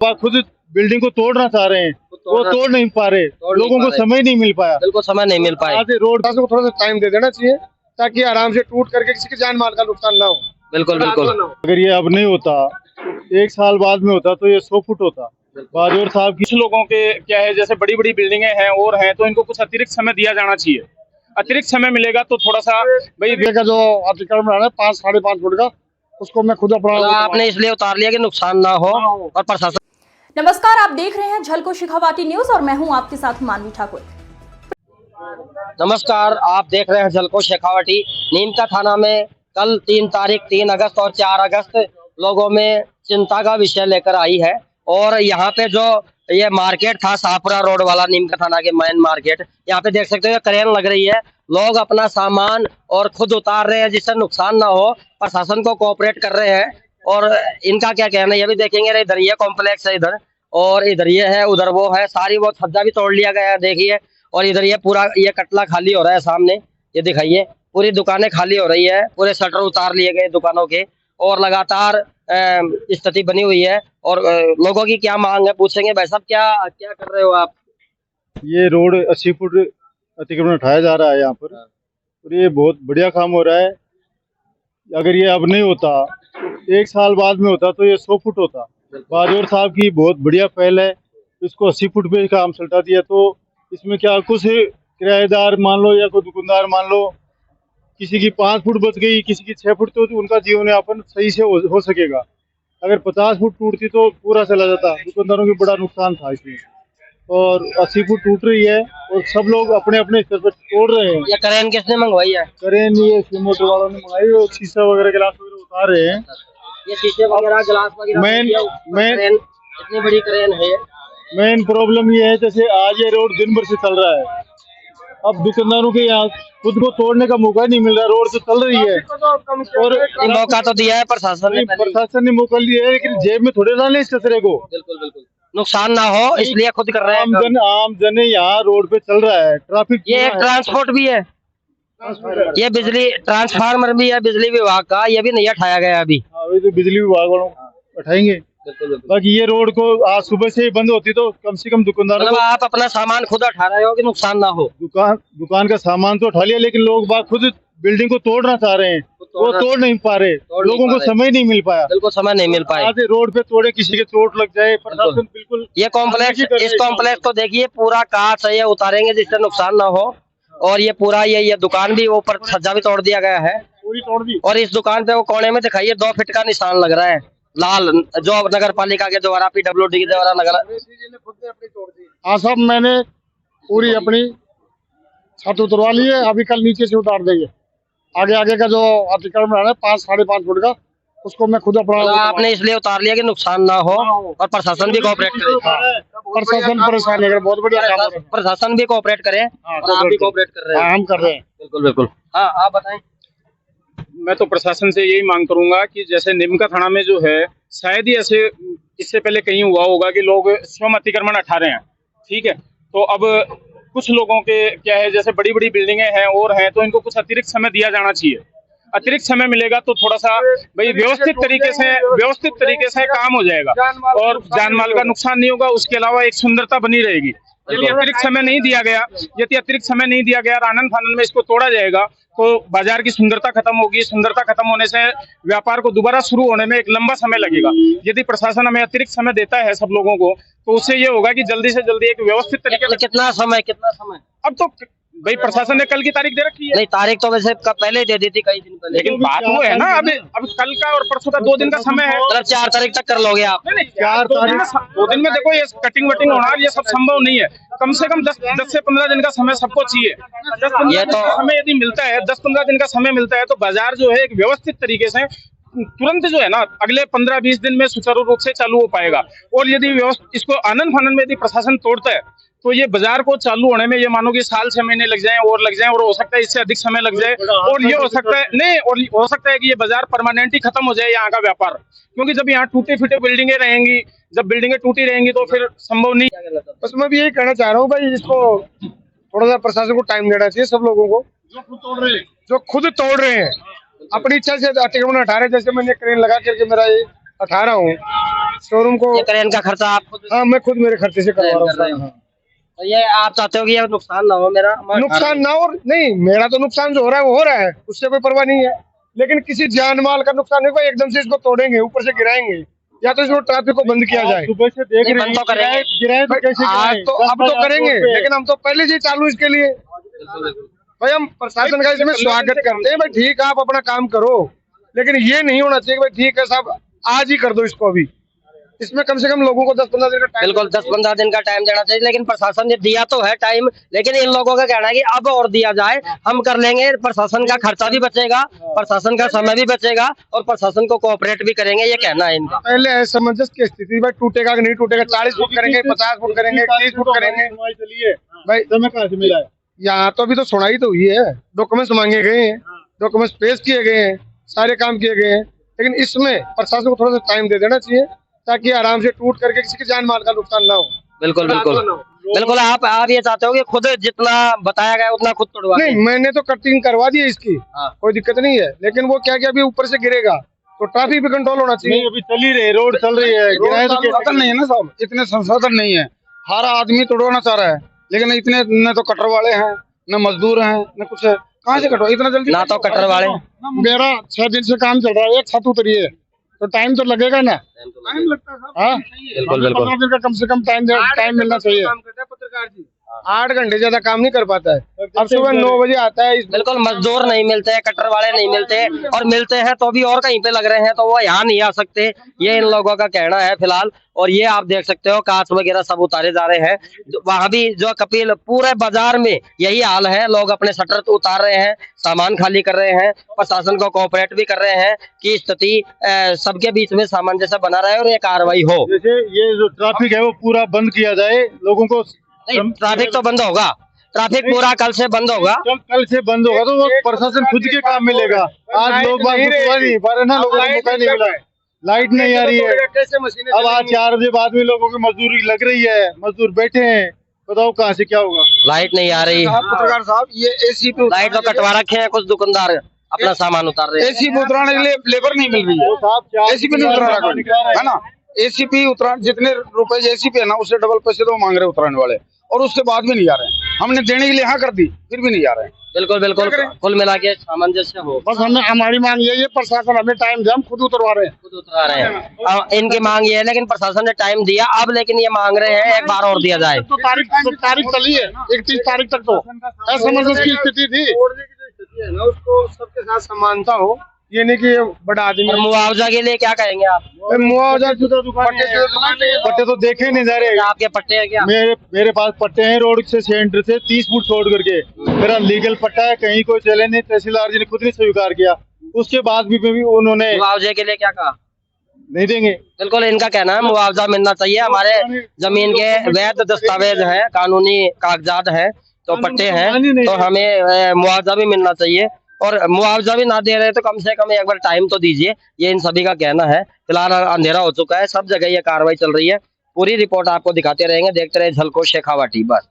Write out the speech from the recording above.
खुद बिल्डिंग को तोड़ना चाह रहे हैं, वो तोड़ नहीं पा रहे, लोगों को समय नहीं मिल पाया, बिल्कुल समय नहीं मिल पाया। रोड को थोड़ा सा टाइम दे देना चाहिए ताकि आराम से टूट करके किसी की जान माल का नुकसान ना हो। बिल्कुल बिल्कुल। अगर ये अब नहीं होता, 1 साल बाद में होता तो ये 100 फुट होता। बाजौर साहब कुछ लोगों के क्या है, जैसे बड़ी बड़ी बिल्डिंगें हैं और हैं, तो इनको कुछ अतिरिक्त समय दिया जाना चाहिए। अतिरिक्त समय मिलेगा तो थोड़ा सा भाई का जो अतिक्रमण बना है 5 साढ़े 5 फुट का, उसको मैं खुद अपना आपने इसलिए उतार लिया कि नुकसान ना हो और प्रशासन। नमस्कार, आप देख रहे हैं झलको शेखावाटी न्यूज और मैं हूं आपके साथ मानवी ठाकुर। नमस्कार, आप देख रहे हैं झलको शेखावाटी। नीमका थाना में कल 3 तारीख 3 अगस्त और 4 अगस्त लोगों में चिंता का विषय लेकर आई है। और यहाँ पे जो ये मार्केट था शाहपुरा रोड वाला, नीमका थाना के मेन मार्केट, यहाँ पे देख सकते हो क्रेन लग रही है, लोग अपना सामान और खुद उतार रहे हैं जिससे नुकसान ना हो। प्रशासन को कोऑपरेट कर रहे हैं और इनका क्या कहना है ये भी देखेंगे। इधर ये कॉम्प्लेक्स है इधर, और इधर ये है, उधर वो है, सारी वो छज्जा भी तोड़ लिया गया है देखिए। और इधर ये पूरा ये कटला खाली हो रहा है, सामने ये दिखाइए, पूरी दुकानें खाली हो रही है, पूरे शटर उतार लिए गए दुकानों के, और लगातार स्थिति बनी हुई है। और लोगों की क्या मांग है पूछेंगे। भाई साहब क्या क्या कर रहे हो आप? ये रोड 80 फुट अतिक्रमण उठाया जा रहा है यहाँ पर, और ये बहुत बढ़िया काम हो रहा है। अगर ये अब नहीं होता, 1 साल बाद में होता तो ये 100 फुट होता। बाजौर साहब की बहुत बढ़िया पहल है, इसको 80 फुट पे काम चलता दिया। तो इसमें क्या, कुछ किराएदार मान लो या कोई दुकानदार मान लो, किसी की 5 फुट बच गई, किसी की 6 फुट, तो उनका जीवन यापन सही से हो सकेगा। अगर 50 फुट टूटती तो पूरा चला जाता, दुकानदारों की बड़ा नुकसान था इसमें। और 80 फुट टूट रही है और सब लोग अपने अपने स्तर पर तोड़ रहे हैं। ये क्रेन किसने मंगवाई है? क्रेन ये मोटर वालों ने मंगाई, और शीशा वगैरह गिलास वगैरह उतार रहे हैं। ये शीशे वगैरह गिलास वगैरह मेन इतनी बड़ी क्रेन है। मेन प्रॉब्लम ये है, जैसे आज ये रोड दिन भर से चल रहा है, अब दुकानदारों के यहाँ खुद को तोड़ने का मौका नहीं मिल रहा। रोड तो चल रही है और मौका तो दिया है प्रशासन ने, मौका दिया है, लेकिन जेब में थोड़े डाले इस कचरे को। बिल्कुल बिल्कुल, नुकसान ना हो इसलिए खुद कर रहे हैं। आम जन यहाँ रोड पे चल रहा है, ट्रैफिक। ये एक ट्रांसपोर्ट भी है, ये बिजली ट्रांसफार्मर भी है बिजली विभाग का, ये भी नहीं हटाया गया अभी। अभी तो बिजली विभाग वालों उठाएंगे। बाकी ये रोड को आज सुबह से ही बंद होती तो कम से कम दुकानदारों मतलब आप अपना सामान खुद उठा रहे हो कि नुकसान ना हो? दुकान का सामान तो उठा लिया, लेकिन लोग बात खुद बिल्डिंग को तोड़ना चाह रहे हैं, वो तोड़ नहीं पा रहे, लोगों को समय नहीं मिल पाया। बिल्कुल समय नहीं मिल पाया। आज रोड पे तोड़े, किसी के चोट लग जाए, प्रशासन बिल्कुल। ये कॉम्प्लेक्स, इस कॉम्प्लेक्स को देखिए, पूरा कांच है, ये उतारेंगे जिससे नुकसान ना हो। और ये पूरा ये दुकान भी ऊपर छज्जा भी तोड़ दिया गया है, पूरी तोड़ दी। और इस दुकान पे वो कोने में दिखाइए 2 फीट का निशान लग रहा है लाल, जो नगर पालिका के द्वारा PWD के द्वारा नगर। हाँ साहब, मैंने पूरी अपनी छत उतरवा ली है, अभी कल नीचे से उतार देंगे। आगे का जो अतिक्रमण है 5 साढ़े 5 फुट का, उसको मैं खुद अपना आपने इसलिए उतार लिया कि नुकसान ना हो और प्रशासन भी कोऑपरेट करे। प्रशासन परेशान है, बहुत बढ़िया काम है। प्रशासन भी कोऑपरेट करे और आप भी कोऑपरेट कर रहे हैं। हम कर रहे हैं। बिल्कुल बिल्कुल। हाँ, आप बताएं। मैं तो प्रशासन से यही मांग करूंगा कि जैसे नीमका थाना में जो है, शायद ही ऐसे इससे पहले कहीं हुआ होगा कि लोग स्वयं अतिक्रमण हटा रहे हैं, ठीक है। तो अब कुछ लोगों के क्या है, जैसे बड़ी बड़ी बिल्डिंगें हैं और हैं, तो इनको कुछ अतिरिक्त समय दिया जाना चाहिए। अतिरिक्त समय मिलेगा तो थोड़ा सा भाई व्यवस्थित तरीके से काम हो जाएगा और जान माल का नुकसान नहीं होगा। उसके अलावा एक सुंदरता बनी रहेगी। यदि अतिरिक्त समय नहीं दिया गया, आनन फानन में इसको तोड़ा जाएगा, तो बाजार की सुंदरता खत्म होगी। सुंदरता खत्म होने से व्यापार को दोबारा शुरू होने में एक लंबा समय लगेगा। यदि प्रशासन हमें अतिरिक्त समय देता है सब लोगों को, तो उससे ये होगा कि जल्दी से जल्दी एक व्यवस्थित तरीके से। कितना समय? अब तो भाई प्रशासन ने कल की तारीख दे रखी है। नहीं, तारीख तो वैसे पहले ही दे दी थी, कई दिन पहले। लेकिन बात वो है ना, अब कल का और परसों का 2 दिन का समय है। मतलब 4 तारीख तक कर लोगे आप? नहीं, 2 दिन में देखो, ये कटिंग वटिंग होना ये सब संभव नहीं है। कम से कम 10 से 15 दिन का समय सबको चाहिए। 10-15 दिन का समय यदि मिलता है, 10-15 दिन का समय मिलता है, तो बाजार जो है एक व्यवस्थित तरीके से तुरंत जो है ना, अगले 15-20 दिन में सुचारू रूप से चालू हो पाएगा। और यदि इसको आनन फानन में यदि प्रशासन तोड़ता है, तो ये बाजार को चालू होने में ये मानो कि साल 6 महीने लग जाएं, और हो सकता है इससे अधिक समय लग जाए। और ये हो सकता है कि ये बाजार परमानेंट ही खत्म हो जाए यहाँ का व्यापार, क्योंकि जब यहाँ टूटे फूटे बिल्डिंगें रहेंगी, जब बिल्डिंगें टूटी रहेंगी तो फिर संभव नहीं। बस मैं भी यही कहना चाह रहा हूँ भाई, इसको थोड़ा सा प्रशासन को टाइम देना चाहिए सब लोगों को, जो खुद तोड़ रहे हैं अपनी इच्छा से अतिक्रमण हटा रहे हैं। जैसे मैंने क्रेन लगा करके मेरा ये हटा रहा हूँ, शोरूम को। ये क्रेन का खर्चा आप खुद हाँ, मैं खुद मेरे खर्चे से करवा कर रहे रहा हो। हूँ। तो ये आप चाहते हो कि ये नुकसान ना हो मेरा? नुकसान ना हो, नहीं मेरा तो नुकसान जो हो रहा है वो हो रहा है, उससे कोई परवाह नहीं है, लेकिन किसी जान माल का नुकसान नहीं, एकदम से इसको तोड़ेंगे, ऊपर से गिराएंगे, या तो इसको ट्रैफिक को बंद किया जाए। सुबह से देख नहीं, रहे बंद हैं तो करेंगे। गिराए तो कैसे आज गिराए? तो अब तो करेंगे, लेकिन हम तो पहले से ही चालू इसके लिए। भाई हम प्रशासन का इसमें स्वागत करते हैं, भाई ठीक है आप अपना काम करो, लेकिन ये नहीं होना चाहिए भाई ठीक है साहब आज ही कर दो इसको। अभी इसमें कम से कम लोगों को 10-15 दिन का टाइम, बिल्कुल 10-15 दिन का टाइम देना चाहिए, लेकिन प्रशासन ने दिया तो है टाइम, लेकिन इन लोगों का कहना है कि अब और दिया जाए, हम कर लेंगे, प्रशासन का खर्चा भी बचेगा, प्रशासन का समय भी बचेगा और प्रशासन को कोऑपरेट भी करेंगे, ये कहना है इनका। पहले असमंजस की स्थिति, भाई टूटेगा कि नहीं टूटेगा, 40 फुट करेंगे, 50 फुट करेंगे, 30 फुट करेंगे, चलिए भाई समय कहाँ से मिला है? यहाँ तो अभी तो सुनाई तो हुई है, डॉक्यूमेंट्स मांगे गए हैं, डॉक्यूमेंट्स पेश किए गए हैं, सारे काम किए गए हैं, लेकिन इसमें प्रशासन को थोड़ा सा टाइम दे देना चाहिए ताकि आराम से टूट करके किसी की जान माल का नुकसान ना हो। बिल्कुल बिल्कुल बिल्कुल। आप ये चाहते हो कि खुद जितना बताया गया उतना खुद तोड़वा नहीं, मैंने तो कटिंग करवा दी है इसकी, हाँ। कोई दिक्कत नहीं है, लेकिन वो क्या अभी ऊपर से गिरेगा तो ट्रैफिक भी कंट्रोल होना चाहिए। नहीं अभी चल ही रहे, रोड चल रही है, गिराए तो कैसे? संसाधन नहीं है ना साहब, इतने संसाधन नहीं है, हर आदमी तोड़वाना चाह रहा है, लेकिन इतने न तो कटर वाले हैं, न मजदूर हैं, न कुछ है, कहाँ से कटवा इतना जल्दी? ना तो कटर वाले। मेरा 6 दिन से काम चल रहा है, एक छत उतरी है तो टाइम तो लगेगा ना। टाइम लगता है साहब। हाँ, बिल्कुल बिल्कुल। 15 दिन का कम से कम टाइम मिलना चाहिए। पत्रकार जी 8 घंटे ज्यादा काम नहीं कर पाता है। अब सुबह 9 बजे आता है, बिल्कुल मजदूर नहीं मिलते, कटर वाले नहीं मिलते, और मिलते हैं तो भी और कहीं पे लग रहे हैं, तो वो यहाँ नहीं आ सकते, ये इन लोगों का कहना है फिलहाल। और ये आप देख सकते हो कांच वगैरह सब उतारे जा रहे हैं, वहां भी जो कपिल पूरे बाजार में यही हाल है, लोग अपने शटर तो उतार रहे हैं, सामान खाली कर रहे हैं, प्रशासन को कोऑपरेट भी कर रहे हैं कि स्थिति सबके बीच में सामंजस्य बना रहे और ये कार्रवाई हो। जैसे ये जो ट्रैफिक है वो पूरा बंद किया जाए, लोगों को नहीं, ट्रैफिक तो बंद होगा, ट्रैफिक पूरा कल से बंद होगा। कल से बंद होगा तो वो प्रशासन खुद के काम मिलेगा। आज लोग बात नहीं पा रहे ना, लोगों को मौका नहीं मिला, लाइट नहीं आ रही है। अब आज 4 बजे बाद में लोगों की मजदूरी लग रही है, मजदूर बैठे हैं, बताओ कहाँ से क्या होगा? लाइट नहीं आ रही, पत्रकार साहब ये एसी पे लाइट तो कटवा रखे हैं, कुछ दुकानदार अपना सामान उतार रहे हैं। एसी पे उतराने के लिए लेबर नहीं मिल रही है, एसी पे नहीं उतरा रहा है ना, एसी पे उतरा जितने रुपए एसी पे है ना उससे डबल पैसे तो मांग रहे उतराने वाले, और उसके बाद भी नहीं आ रहे हैं। हमने देने के लिए हाँ कर दी, फिर भी नहीं आ रहे हैं। बिल्कुल बिल्कुल, कुल मिला के सामंजस्य हो। बस हमारी मांग यही है, प्रशासन हमें टाइम दे, हम खुद उतरवा रहे हैं। खुद उतरा रहे हैं, इनकी मांग ये है, लेकिन प्रशासन ने टाइम दिया अब, लेकिन ये मांग रहे हैं एक बार और दिया जाए। तो तारीख चली है 31 तारीख तक, तो असमंजस की स्थिति थी, स्थिति है ना, उसको सबके साथ समानता हो, ये नहीं कि बड़ा आदमी। और मुआवजा के लिए क्या कहेंगे आप? मुआवजा पट्टे तो देखे नहीं जा रहे। आपके पट्टे हैं क्या? मेरे पास पट्टे हैं, रोड से सेंटर से 30 फुट छोड़ करके मेरा लीगल पट्टा है, कहीं कोई चले नहीं, तहसीलदार जी ने खुद नहीं स्वीकार किया, उसके बाद भी उन्होंने मुआवजे के लिए क्या कहा? नहीं देंगे। बिल्कुल इनका कहना है मुआवजा मिलना चाहिए, हमारे जमीन के वैध दस्तावेज है, कानूनी कागजात है, तो पट्टे हैं, तो हमें मुआवजा भी मिलना चाहिए, और मुआवजा भी ना दे रहे तो कम से कम एक बार टाइम तो दीजिए, ये इन सभी का कहना है। फिलहाल अंधेरा हो चुका है, सब जगह ये कार्रवाई चल रही है, पूरी रिपोर्ट आपको दिखाते रहेंगे, देखते रहे झलको शेखावाटी। बस।